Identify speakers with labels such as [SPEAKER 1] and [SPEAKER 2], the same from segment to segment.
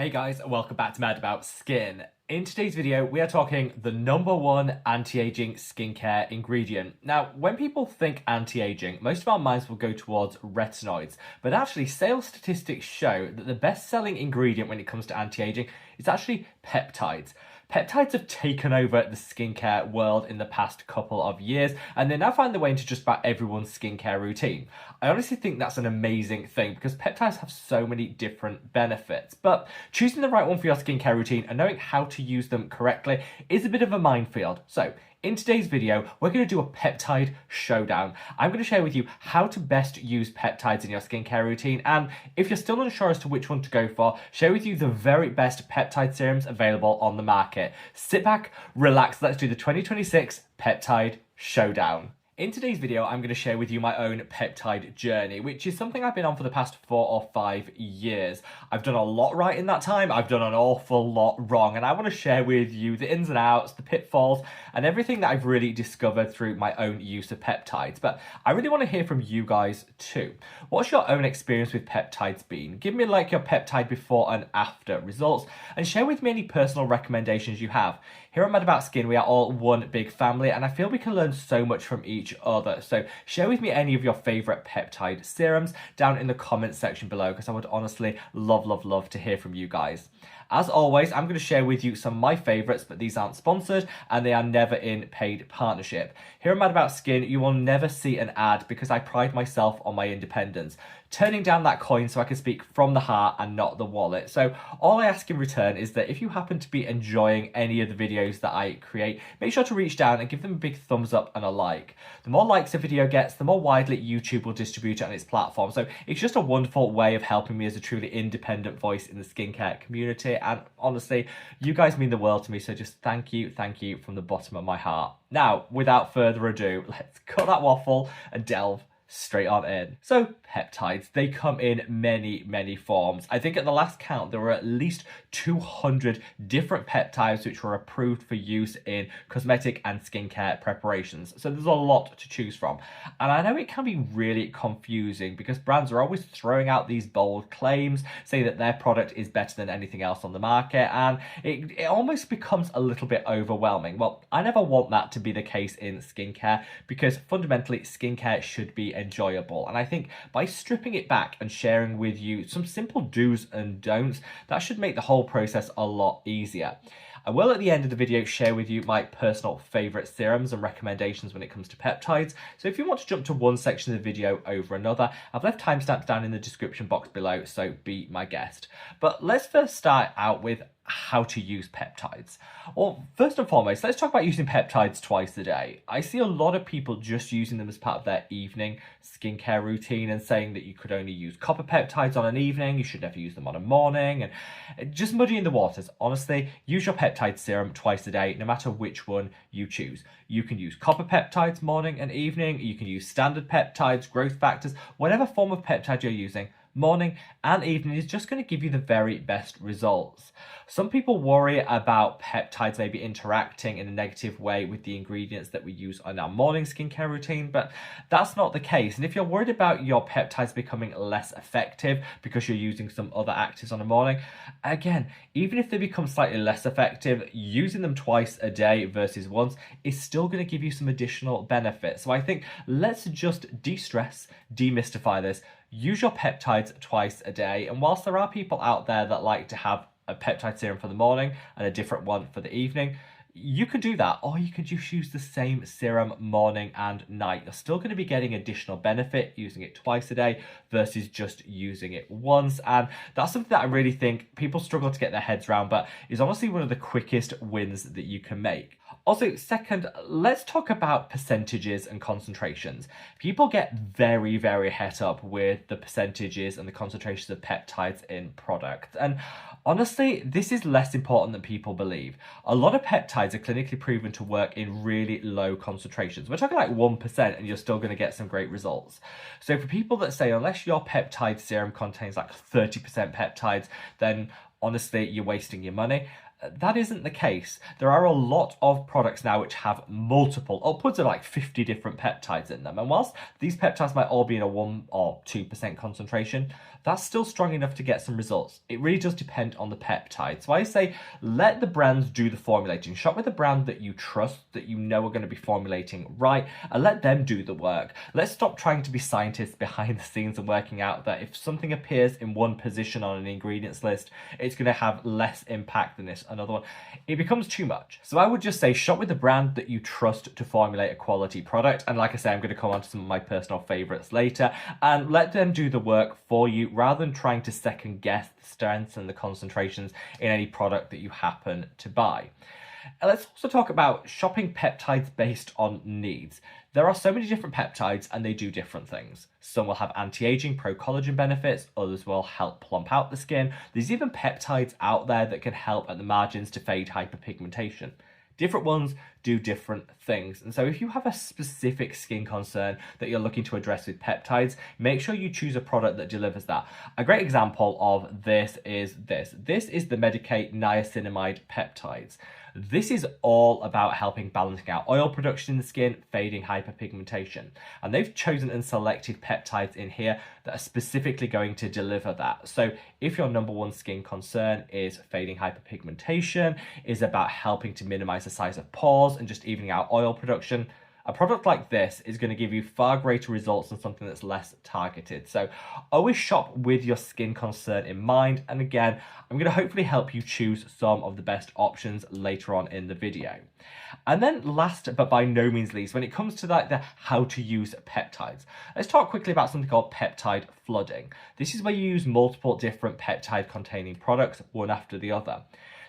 [SPEAKER 1] Hey guys, welcome back to Mad About Skin. In today's video, we are talking the #1 anti-aging skincare ingredient. Now, when people think anti-aging, most of our minds will go towards retinoids, but actually sales statistics show that the best-selling ingredient when it comes to anti-aging is actually peptides. Peptides have taken over the skincare world in the past couple of years, and they now find their way into just about everyone's skincare routine. I honestly think that's an amazing thing because peptides have so many different benefits, but choosing the right one for your skincare routine and knowing how to use them correctly is a bit of a minefield. So, in today's video, we're going to do a peptide showdown. I'm going to share with you how to best use peptides in your skincare routine, and if you're still unsure as to which one to go for, share with you the very best peptide serums available on the market. Sit back, relax, let's do the 2026 peptide showdown. In today's video, I'm going to share with you my own peptide journey, which is something I've been on for the past 4 or 5 years. I've done a lot right in that time, I've done an awful lot wrong, and I want to share with you the ins and outs, the pitfalls, and everything that I've really discovered through my own use of peptides. But I really want to hear from you guys too. What's your own experience with peptides been? Give me like your peptide before and after results, and share with me any personal recommendations you have. Here at Mad About Skin, we are all one big family, and I feel we can learn so much from each other. So share with me any of your favorite peptide serums down in the comments section below, because I would honestly love to hear from you guys. As always, I'm going to share with you some of my favorites, but these aren't sponsored and they are never in paid partnership. Here at Mad About Skin, you will never see an ad because I pride myself on my independence, turning down that coin so I can speak from the heart and not the wallet. So all I ask in return is that if you happen to be enjoying any of the videos that I create, make sure to reach down and give them a big thumbs up and a like. The more likes a video gets, the more widely YouTube will distribute it on its platform. So it's just a wonderful way of helping me as a truly independent voice in the skincare community. And honestly, you guys mean the world to me. So just thank you from the bottom of my heart. Now, without further ado, let's cut that waffle and delve straight on in. So peptides, they come in many forms. I think at the last count there were at least 200 different peptides which were approved for use in cosmetic and skincare preparations. So there's a lot to choose from. And I know it can be really confusing because brands are always throwing out these bold claims, saying that their product is better than anything else on the market, and it almost becomes a little bit overwhelming. Well, I never want that to be the case in skincare because fundamentally skincare should be enjoyable, and I think by stripping it back and sharing with you some simple do's and don'ts, that should make the whole process a lot easier. I will at the end of the video share with you my personal favourite serums and recommendations when it comes to peptides, so if you want to jump to one section of the video over another, I've left timestamps down in the description box below, so be my guest. But let's first start out with how to use peptides. Well, first and foremost, let's talk about using peptides twice a day. I see a lot of people just using them as part of their evening skincare routine and saying that you could only use copper peptides on an evening, you should never use them on a morning, and just muddying the waters. Honestly, use your peptide serum twice a day, no matter which one you choose. You can use copper peptides morning and evening, you can use standard peptides, growth factors, whatever form of peptide you're using. Morning and evening is just going to give you the very best results. Some people worry about peptides maybe interacting in a negative way with the ingredients that we use on our morning skincare routine, but that's not the case. And if you're worried about your peptides becoming less effective because you're using some other actives on the morning, again, even if they become slightly less effective, using them twice a day versus once is still going to give you some additional benefits. So I think let's just de-stress, demystify this. Use your peptides twice a day, and whilst there are people out there that like to have a peptide serum for the morning and a different one for the evening, you could do that, or you could just use the same serum morning and night. You're still going to be getting additional benefit using it twice a day versus just using it once, and that's something that I really think people struggle to get their heads around, but is honestly one of the quickest wins that you can make. Also, second, let's talk about percentages and concentrations. People get very het up with the percentages and the concentrations of peptides in products. And honestly, this is less important than people believe. A lot of peptides are clinically proven to work in really low concentrations. We're talking like 1% and you're still going to get some great results. So for people that say, unless your peptide serum contains like 30% peptides, then honestly, you're wasting your money. That isn't the case. There are a lot of products now which have multiple, upwards of like 50 different peptides in them. And whilst these peptides might all be in a 1 or 2% concentration, that's still strong enough to get some results. It really does depend on the peptide. So I say let the brands do the formulating. Shop with a brand that you trust, that you know are going to be formulating right, and let them do the work. Let's stop trying to be scientists behind the scenes and working out that if something appears in one position on an ingredients list, it's going to have less impact than this another one. It becomes too much. So I would just say shop with a brand that you trust to formulate a quality product. And like I say, I'm going to come on to some of my personal favorites later, and let them do the work for you rather than trying to second guess the strengths and the concentrations in any product that you happen to buy. Let's also talk about shopping peptides based on needs. There are so many different peptides and they do different things. Some will have anti-aging, pro-collagen benefits, others will help plump out the skin. There's even peptides out there that can help at the margins to fade hyperpigmentation. Different ones do different things. And so if you have a specific skin concern that you're looking to address with peptides, make sure you choose a product that delivers that. A great example of this is this. This is the Medik8 niacinamide peptides. This is all about helping balancing out oil production in the skin, fading hyperpigmentation. And they've chosen and selected peptides in here that are specifically going to deliver that. So if your number one skin concern is fading hyperpigmentation, is about helping to minimize the size of pores and just evening out oil production, a product like this is going to give you far greater results than something that's less targeted. So always shop with your skin concern in mind. And again, I'm going to hopefully help you choose some of the best options later on in the video. And then last, but by no means least, when it comes to the how to use peptides, let's talk quickly about something called peptide flooding. This is where you use multiple different peptide containing products, one after the other.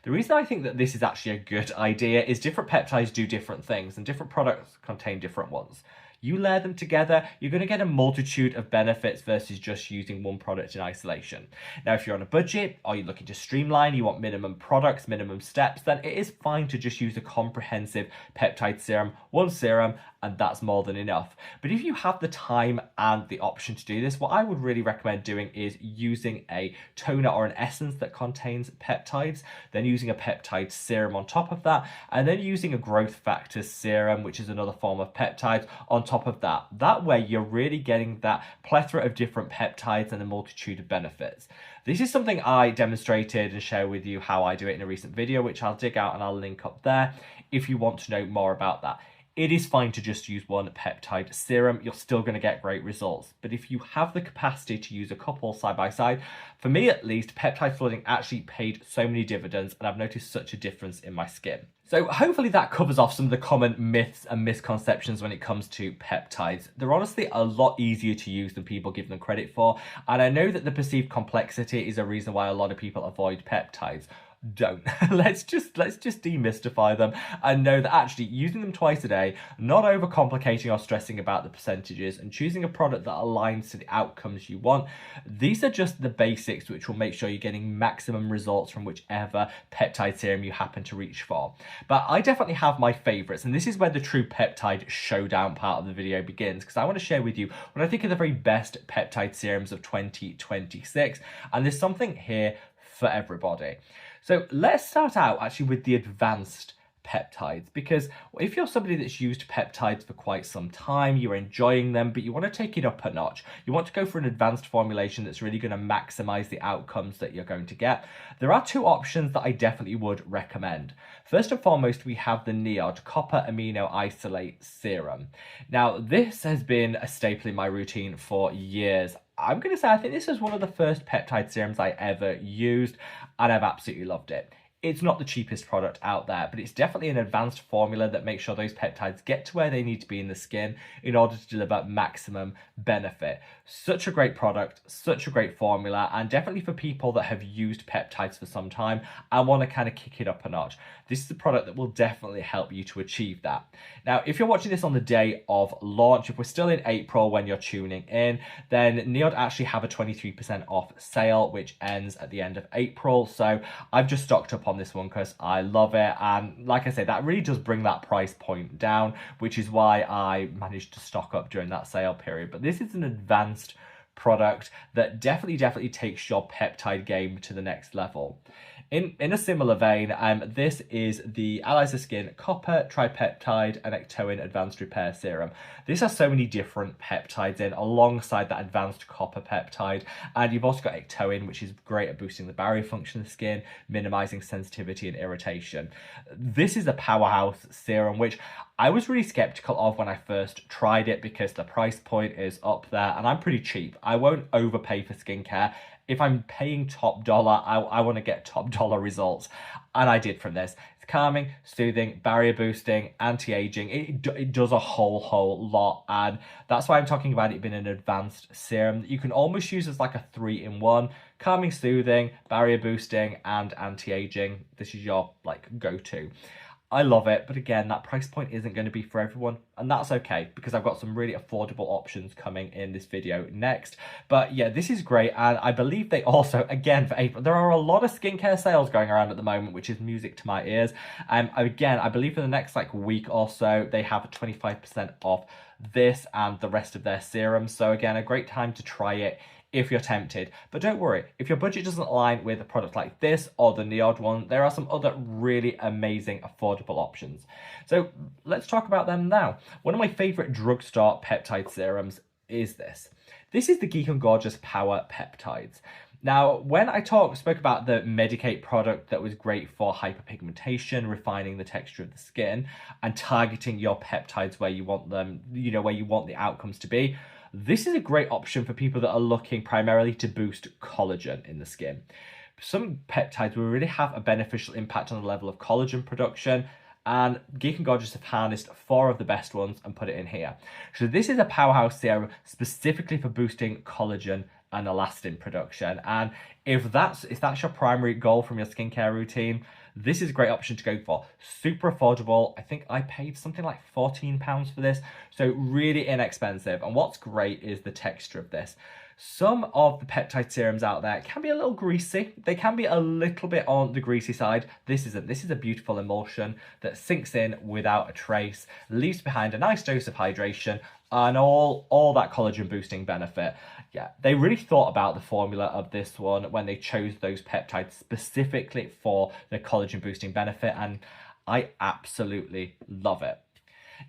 [SPEAKER 1] The reason I think that this is actually a good idea is different peptides do different things and different products contain different ones. You layer them together, you're going to get a multitude of benefits versus just using one product in isolation. Now, if you're on a budget or you're looking to streamline, you want minimum products, minimum steps, then it is fine to just use a comprehensive peptide serum, one serum, and that's more than enough. But if you have the time and the option to do this, what I would really recommend doing is using a toner or an essence that contains peptides, then using a peptide serum on top of that, and then using a growth factor serum, which is another form of peptides, on top of that. That way you're really getting that plethora of different peptides and a multitude of benefits. This is something I demonstrated and share with you how I do it in a recent video, which I'll dig out and I'll link up there if you want to know more about that. It is fine to just use one peptide serum. You're still going to get great results. But if you have the capacity to use a couple side by side, for me at least, peptide flooding actually paid so many dividends and I've noticed such a difference in my skin. So hopefully that covers off some of the common myths and misconceptions when it comes to peptides. They're honestly a lot easier to use than people give them credit for. And I know that the perceived complexity is a reason why a lot of people avoid peptides. Don't. Let's just demystify them and know that actually using them twice a day, not overcomplicating or stressing about the percentages, and choosing a product that aligns to the outcomes you want. These are just the basics which will make sure you're getting maximum results from whichever peptide serum you happen to reach for. But I definitely have my favorites, and this is where the true peptide showdown part of the video begins, because I want to share with you what I think are the very best peptide serums of 2026, and there's something here for everybody. So let's start out actually with the advanced peptides, because if you're somebody that's used peptides for quite some time, you're enjoying them, but you want to take it up a notch, you want to go for an advanced formulation that's really going to maximize the outcomes that you're going to get, there are two options that I definitely would recommend. First and foremost, we have the NIOD Copper Amino Isolate Serum. Now, this has been a staple in my routine for years. I'm going to say I think this is one of the first peptide serums I ever used, and I've absolutely loved it. It's not the cheapest product out there, but it's definitely an advanced formula that makes sure those peptides get to where they need to be in the skin in order to deliver maximum benefit. Such a great product, such a great formula, and definitely for people that have used peptides for some time and want to kind of kick it up a notch. This is a product that will definitely help you to achieve that. Now, if you're watching this on the day of launch, if we're still in April when you're tuning in, then NIOD actually have a 23% off sale, which ends at the end of April. So I've just stocked up on this one because I love it, and like I say, that really does bring that price point down, which is why I managed to stock up during that sale period. But this is an advanced product that definitely takes your peptide game to the next level. In a similar vein, this is the Allies of Skin Copper, Tripeptide, and Ectoin Advanced Repair Serum. This has so many different peptides in alongside that advanced copper peptide. And you've also got Ectoin, which is great at boosting the barrier function of the skin, minimizing sensitivity and irritation. This is a powerhouse serum, which I was really skeptical of when I first tried it because the price point is up there and I'm pretty cheap. I won't overpay for skincare. If I'm paying top dollar, I want to get top dollar results. And I did from this. It's calming, soothing, barrier boosting, anti-aging. It does a whole lot. And that's why I'm talking about it being an advanced serum that you can almost use as like a 3-in-1. Calming, soothing, barrier boosting, and anti-aging. This is your like go-to. I love it, but again, that price point isn't going to be for everyone, and that's okay, because I've got some really affordable options coming in this video next. But yeah, this is great, and I believe they also, again, for April, there are a lot of skincare sales going around at the moment, which is music to my ears. Again, I believe for the next like week or so, they have 25% off this and the rest of their serums. So again, a great time to try it if you're tempted. But don't worry, if your budget doesn't align with a product like this or the Neod one, there are some other really amazing affordable options. So let's talk about them now. One of my favorite drugstore peptide serums is this. This is the Geek and Gorgeous Power Peptides. Now, when I spoke about the Medicate product that was great for hyperpigmentation, refining the texture of the skin, and targeting your peptides where you want them, where you want the outcomes to be, this is a great option for people that are looking primarily to boost collagen in the skin. Some peptides will really have a beneficial impact on the level of collagen production, and Geek and Gorgeous have harnessed 4 of the best ones and put it in here. So this is a powerhouse serum specifically for boosting collagen and elastin production. And if that's your primary goal from your skincare routine, this is a great option to go for. Super affordable. I think I paid something like £14 for this. So really inexpensive. And what's great is the texture of this. Some of the peptide serums out there can be a little greasy. They can be a little bit on the greasy side. This isn't. This is a beautiful emulsion that sinks in without a trace, leaves behind a nice dose of hydration and all that collagen boosting benefit. Yeah, they really thought about the formula of this one when they chose those peptides specifically for the collagen boosting benefit, and I absolutely love it.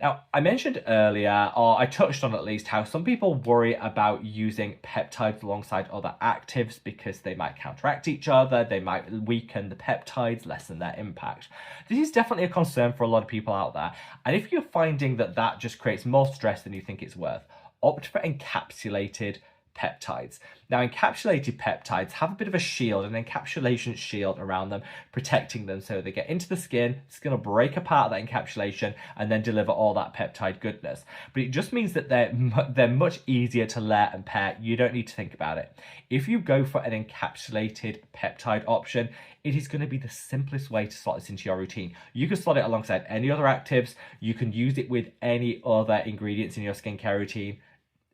[SPEAKER 1] Now, I mentioned earlier, or I touched on at least, how some people worry about using peptides alongside other actives because they might counteract each other, they might weaken the peptides, lessen their impact. This is definitely a concern for a lot of people out there, and if you're finding that just creates more stress than you think it's worth, opt for encapsulated peptides. Now, encapsulated peptides have a bit of a shield, an encapsulation shield around them, protecting them so they get into the skin. It's going to break apart that encapsulation and then deliver all that peptide goodness. But it just means that they're much easier to layer and pair. You don't need to think about it. If you go for an encapsulated peptide option, it is going to be the simplest way to slot this into your routine. You can slot it alongside any other actives. You can use it with any other ingredients in your skincare routine.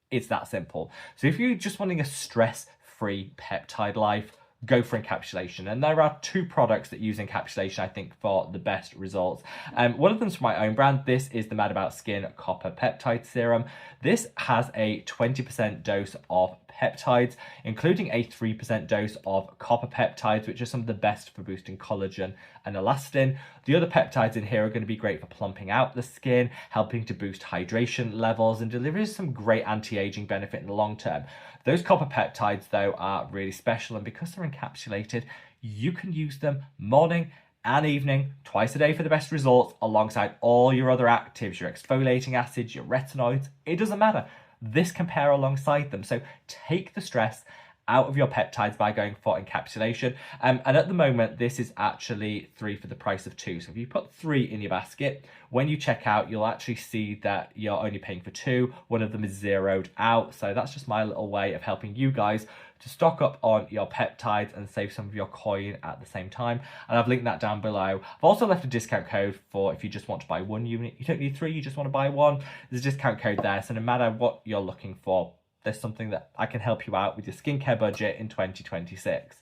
[SPEAKER 1] It's that simple. So if you're just wanting a stress-free peptide life, go for encapsulation. And there are 2 products that use encapsulation, I think, for the best results. One of them's from my own brand. This is the Mad About Skin Copper Peptide Serum. This has a 20% dose of peptides, including a 3% dose of copper peptides, which are some of the best for boosting collagen and elastin. The other peptides in here are going to be great for plumping out the skin, helping to boost hydration levels, and delivering some great anti-aging benefit in the long term. Those copper peptides, though, are really special, and because they're encapsulated, you can use them morning and evening, twice a day for the best results, alongside all your other actives, your exfoliating acids, your retinoids. It doesn't matter. This can pair alongside them. So take the stress out of your peptides by going for encapsulation. And at the moment, this is actually 3 for the price of 2. So if you put 3 in your basket, when you check out, you'll actually see that you're only paying for 2. One of them is zeroed out. So that's just my little way of helping you guys to stock up on your peptides and save some of your coin at the same time. And I've linked that down below. I've also left a discount code for if you just want to buy 1 unit. You don't need 3, you just want to buy 1. There's a discount code there. So no matter what you're looking for, there's something that I can help you out with your skincare budget in 2026.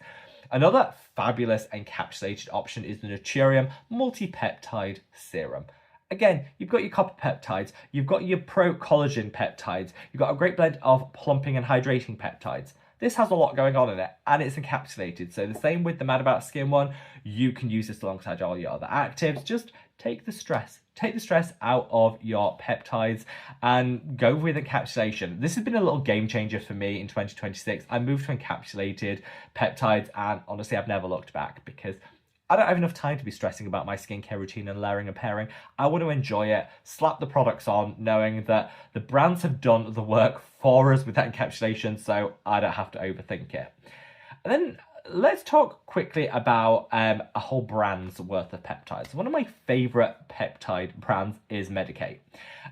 [SPEAKER 1] Another fabulous encapsulated option is the Naturium Multi-Peptide Serum. Again, you've got your copper peptides, you've got your pro-collagen peptides, you've got a great blend of plumping and hydrating peptides. This has a lot going on in it, and it's encapsulated. So the same with the Mad About Skin one, you can use this alongside all your other actives. Just take the stress. Take the stress out of your peptides and go with encapsulation. This has been a little game changer for me in 2026. I moved to encapsulated peptides, and honestly, I've never looked back because I don't have enough time to be stressing about my skincare routine and layering and pairing. I want to enjoy it, slap the products on, knowing that the brands have done the work for us with that encapsulation, so I don't have to overthink it. And then let's talk quickly about a whole brand's worth of peptides. One of my favorite peptide brands is Medik8.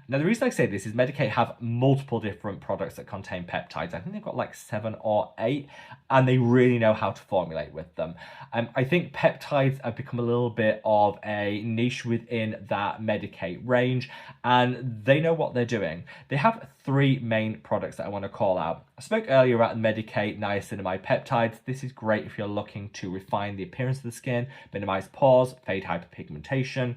[SPEAKER 1] Now, the reason I say this is Medik8 have multiple different products that contain peptides. I think they've got like 7 or 8, and they really know how to formulate with them. I think peptides have become a little bit of a niche within that Medik8 range, and they know what they're doing. They have 3 main products that I want to call out. I spoke earlier about the Medik8 niacinamide peptides. This is great if you're looking to refine the appearance of the skin, minimize pores, fade hyperpigmentation.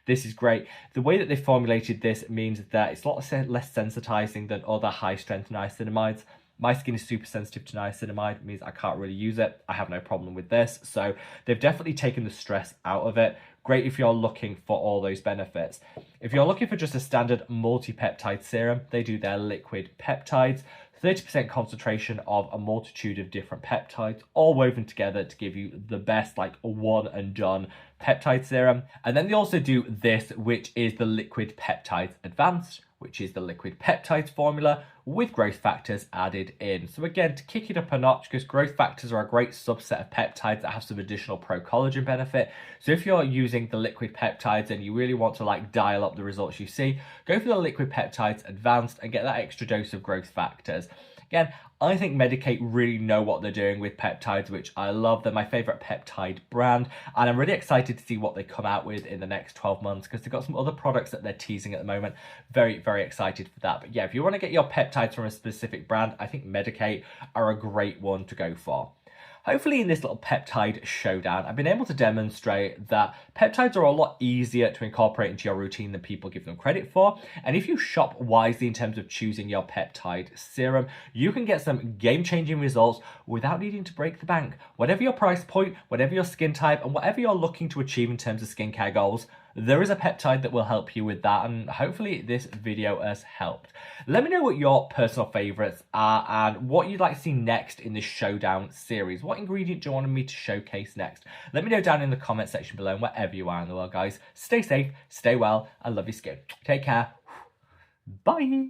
[SPEAKER 1] This is great. The way that they formulated this means that it's a lot less sensitizing than other high-strength niacinamides. My skin is super sensitive to niacinamide, means I can't really use it. I have no problem with this. So they've definitely taken the stress out of it. Great if you're looking for all those benefits. If you're looking for just a standard multi-peptide serum, they do their liquid peptides. 30% concentration of a multitude of different peptides, all woven together to give you the best, like, one and done peptide serum. And then they also do this, which is the liquid peptides advanced, which is the liquid peptides formula with growth factors added in. So again, to kick it up a notch, because growth factors are a great subset of peptides that have some additional pro-collagen benefit. So if you're using the liquid peptides and you really want to like dial up the results you see, go for the liquid peptides advanced and get that extra dose of growth factors. Again, I think Medik8 really know what they're doing with peptides, which I love. They're my favorite peptide brand, and I'm really excited to see what they come out with in the next 12 months because they've got some other products that they're teasing at the moment. Very, very excited for that. But yeah, if you want to get your peptides from a specific brand, I think Medik8 are a great one to go for. Hopefully in this little peptide showdown, I've been able to demonstrate that peptides are a lot easier to incorporate into your routine than people give them credit for. And if you shop wisely in terms of choosing your peptide serum, you can get some game-changing results without needing to break the bank. Whatever your price point, whatever your skin type, and whatever you're looking to achieve in terms of skincare goals, there is a peptide that will help you with that, and hopefully this video has helped. Let me know what your personal favorites are and what you'd like to see next in this showdown series. What ingredient do you want me to showcase next? Let me know down in the comment section below, and wherever you are in the world, guys. Stay safe, stay well, and love your skin. Take care. Bye.